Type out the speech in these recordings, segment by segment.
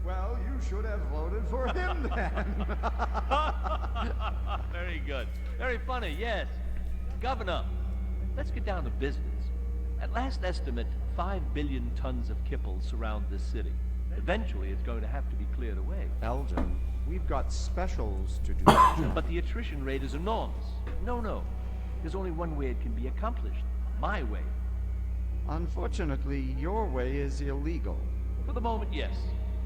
Well, you should have voted for him then. Very good. Very funny, yes. Governor, let's get down to business. At last estimate, 5 billion tons of kipple surround this city. Eventually, it's going to have to be cleared away. Elgin, we've got specials to do. But the attrition rate is enormous. No. There's only one way it can be accomplished. My way. Unfortunately, your way is illegal. For the moment, yes.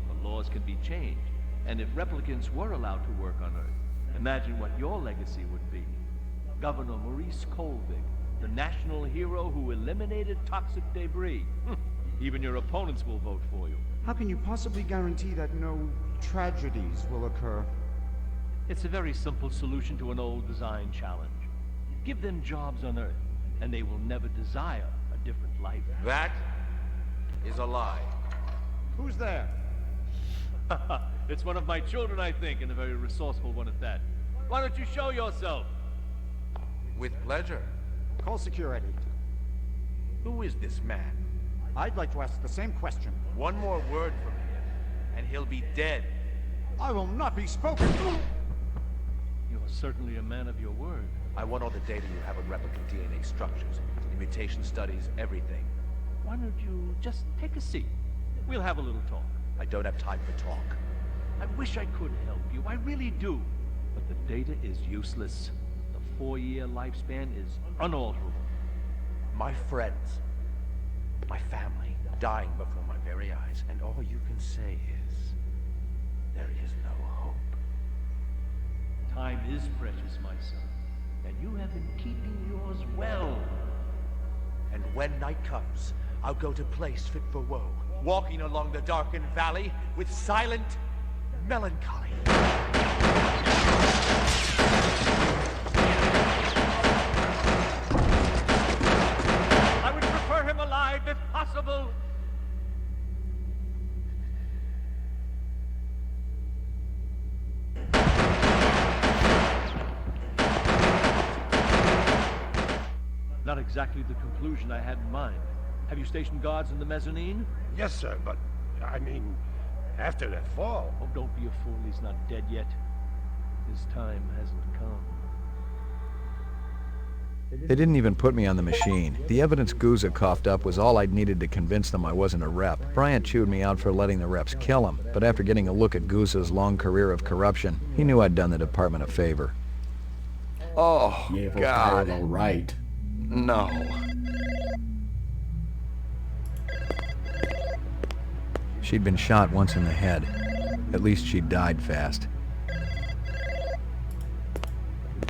The laws can be changed. And if replicants were allowed to work on Earth, imagine what your legacy would be. Governor Maurice Colvig, the national hero who eliminated toxic debris. Even your opponents will vote for you. How can you possibly guarantee that no tragedies will occur? It's a very simple solution to an old design challenge. Give them jobs on Earth, and they will never desire a different life. That is a lie. Who's there? It's one of my children, I think, and a very resourceful one at that. Why don't you show yourself? With pleasure. Call security. Who is this man? I'd like to ask the same question. One more word from him, and he'll be dead. I will not be spoken to! You're certainly a man of your word. I want all the data you have on replicant DNA structures, the mutation studies, everything. Why don't you just take a seat? We'll have a little talk. I don't have time for talk. I wish I could help you, I really do. But the data is useless. The 4-year lifespan is unalterable. My friends, my family, dying before my very eyes, and all you can say is, there is no hope. Time is precious, my son, and you have been keeping yours well. And when night comes, I'll go to place fit for woe, walking along the darkened valley with silent melancholy. I would prefer him alive if possible. Not exactly the conclusion I had in mind. Have you stationed guards in the mezzanine? Yes, sir, but, I mean, after that fall... Oh, don't be a fool. He's not dead yet. His time hasn't come. They didn't even put me on the machine. The evidence Gouza coughed up was all I'd needed to convince them I wasn't a rep. Bryant chewed me out for letting the reps kill him, but after getting a look at Gouza's long career of corruption, he knew I'd done the department a favor. Oh, Naval God. parallel right. No. She'd been shot once in the head. At least she'd died fast.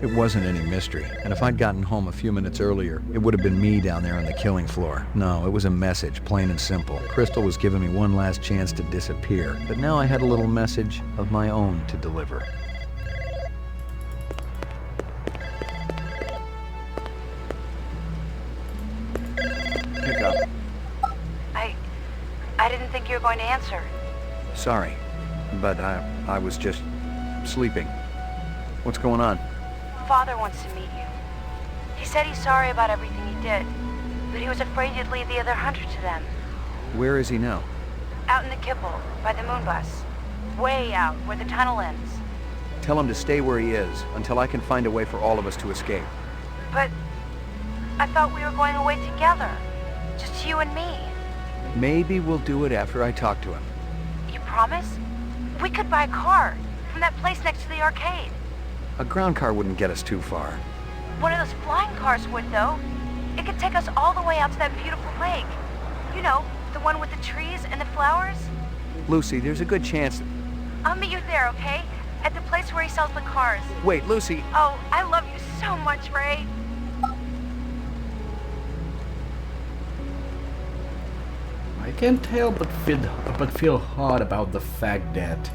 It wasn't any mystery, and if I'd gotten home a few minutes earlier, it would have been me down there on the killing floor. No, it was a message, plain and simple. Crystal was giving me one last chance to disappear, but now I had a little message of my own to deliver. Pick up. I didn't think you were going to answer. Sorry, but I was just sleeping. What's going on? Father wants to meet you. He said he's sorry about everything he did, but he was afraid you'd leave the other hunter to them. Where is he now? Out in the kipple, by the moon bus. Way out, where the tunnel ends. Tell him to stay where he is, until I can find a way for all of us to escape. But I thought we were going away together. Just you and me. Maybe we'll do it after I talk to him. You promise? We could buy a car from that place next to the arcade. A ground car wouldn't get us too far. One of those flying cars would, though. It could take us all the way out to that beautiful lake. You know, the one with the trees and the flowers. Lucy, there's a good chance... I'll meet you there, okay? At the place where he sells the cars. Wait, Lucy... Oh, I love you so much, Ray. I can't help but feel hot about the fact that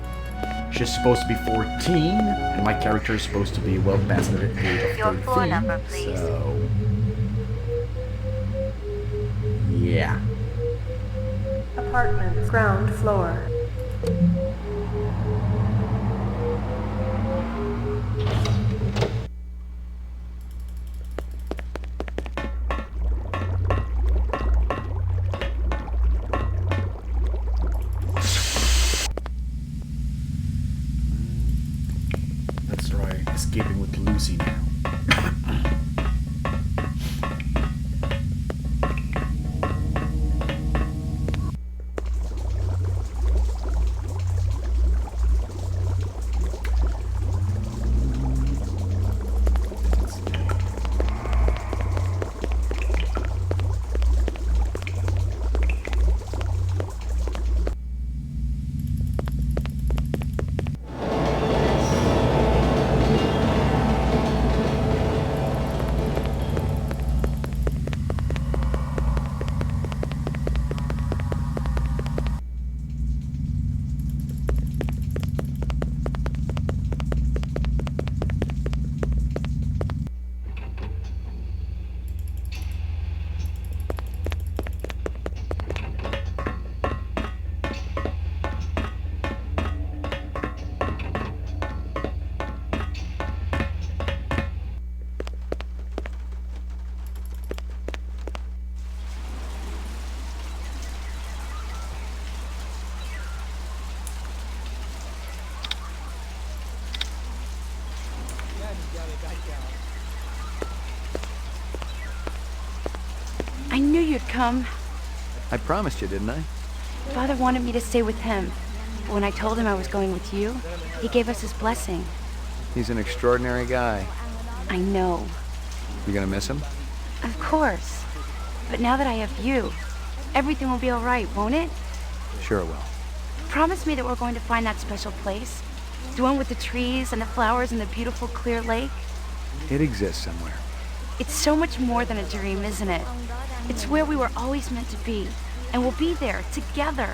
she's supposed to be 14, and my character is supposed to be well past the age of Your 13. floor number, please. So, yeah. Apartment, ground floor. I knew you'd come. I promised you, didn't I? Father wanted me to stay with him. But when I told him I was going with you, he gave us his blessing. He's an extraordinary guy. I know. You gonna miss him? Of course. But now that I have you, everything will be all right, won't it? Sure it will. Promise me that we're going to find that special place. The one with the trees and the flowers and the beautiful clear lake. It exists somewhere. It's so much more than a dream, isn't it? It's where we were always meant to be. And we'll be there, together.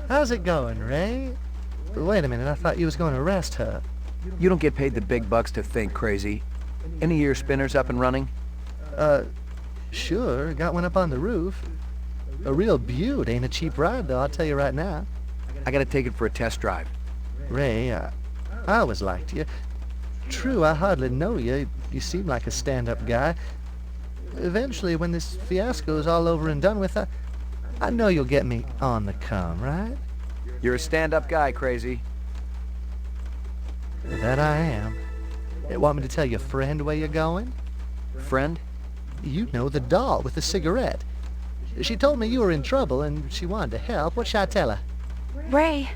How's it going, Ray? Wait a minute, I thought you was going to arrest her. You don't get paid the big bucks to think, crazy. Any of your spinners up and running? Sure, got one up on the roof. A real beaut, ain't a cheap ride, though, I'll tell you right now. I gotta take it for a test drive. Ray, I always liked you. True, I hardly know you. You seem like a stand-up guy. Eventually, when this fiasco's all over and done with, I know you'll get me on the come, right? You're a stand-up guy, crazy. That I am. Want me to tell your friend where you're going? Friend? You know, the doll with the cigarette. She told me you were in trouble and she wanted to help. What should I tell her? Ray,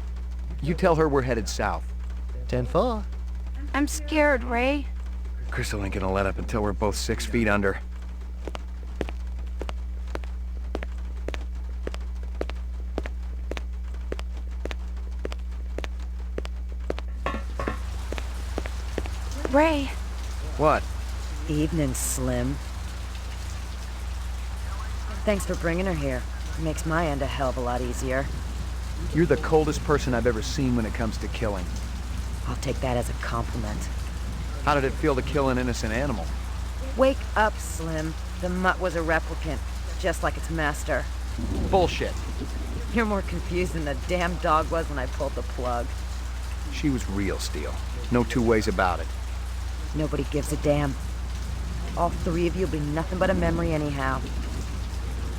You tell her we're headed south. 10-4. I'm scared, Ray. Crystal ain't gonna let up until we're both 6 feet under. Ray, What? Evening, Slim. Thanks for bringing her here. Makes my end a hell of a lot easier. You're the coldest person I've ever seen when it comes to killing. I'll take that as a compliment. How did it feel to kill an innocent animal? Wake up, Slim. The mutt was a replicant, just like its master. Bullshit. You're more confused than the damn dog was when I pulled the plug. She was real, Steel. No two ways about it. Nobody gives a damn. All three of you will be nothing but a memory anyhow.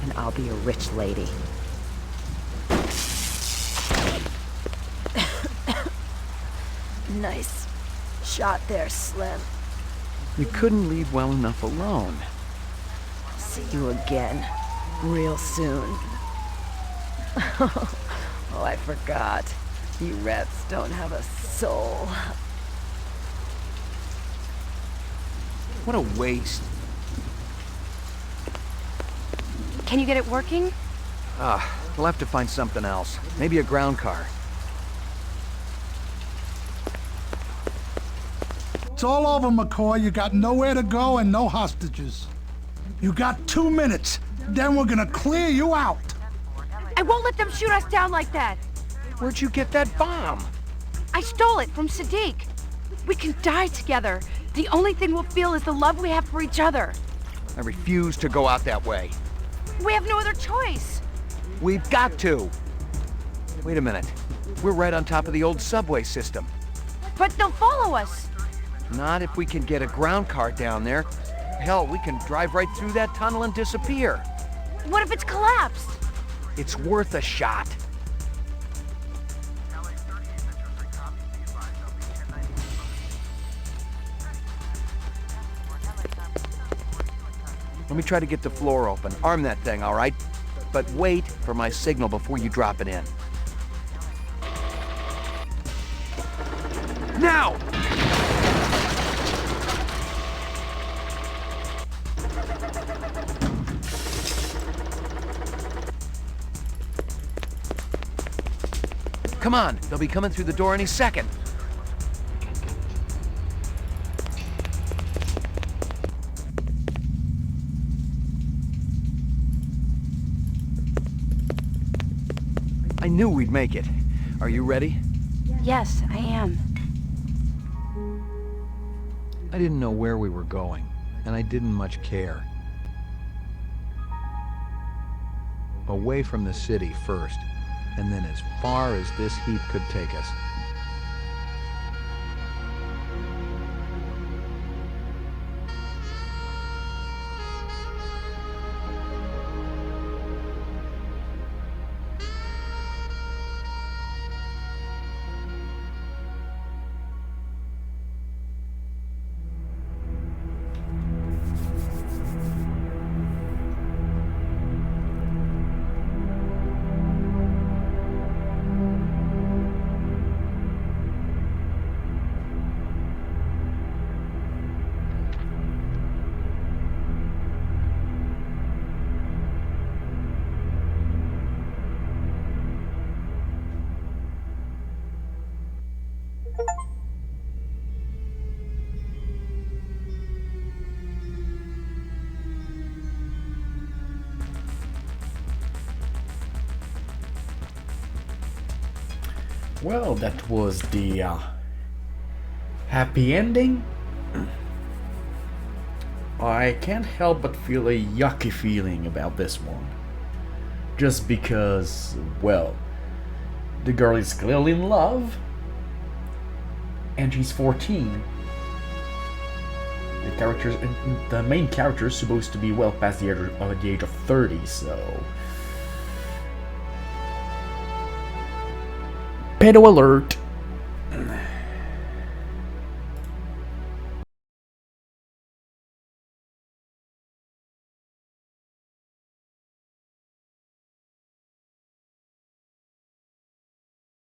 And I'll be a rich lady. Nice shot there, Slim. You couldn't leave well enough alone. See you again, real soon. Oh, I forgot. You rats don't have a soul. What a waste. can you get it working? We'll have to find something else. Maybe a ground car. It's all over, McCoy. You got nowhere to go and no hostages. You got 2 minutes. Then we're gonna clear you out. I won't let them shoot us down like that. Where'd you get that bomb? I stole it from Sadiq. We can die together. The only thing we'll feel is the love we have for each other. I refuse to go out that way. We have no other choice. We've got to. Wait a minute. We're right on top of the old subway system. But they'll follow us. Not if we can get a ground car down there. Hell, we can drive right through that tunnel and disappear. What if it's collapsed? It's worth a shot. Let me try to get the floor open. Arm that thing, all right? But wait for my signal before you drop it in. Now! Come on, they'll be coming through the door any second. I knew we'd make it. Are you ready? Yes, I am. I didn't know where we were going, and I didn't much care. Away from the city first, and then as far as this heap could take us. Well, that was the happy ending. I can't help but feel a yucky feeling about this one. Just because, well, the girl is clearly in love, and she's 14. The main character is supposed to be well past the age of 30, so... Pedo alert!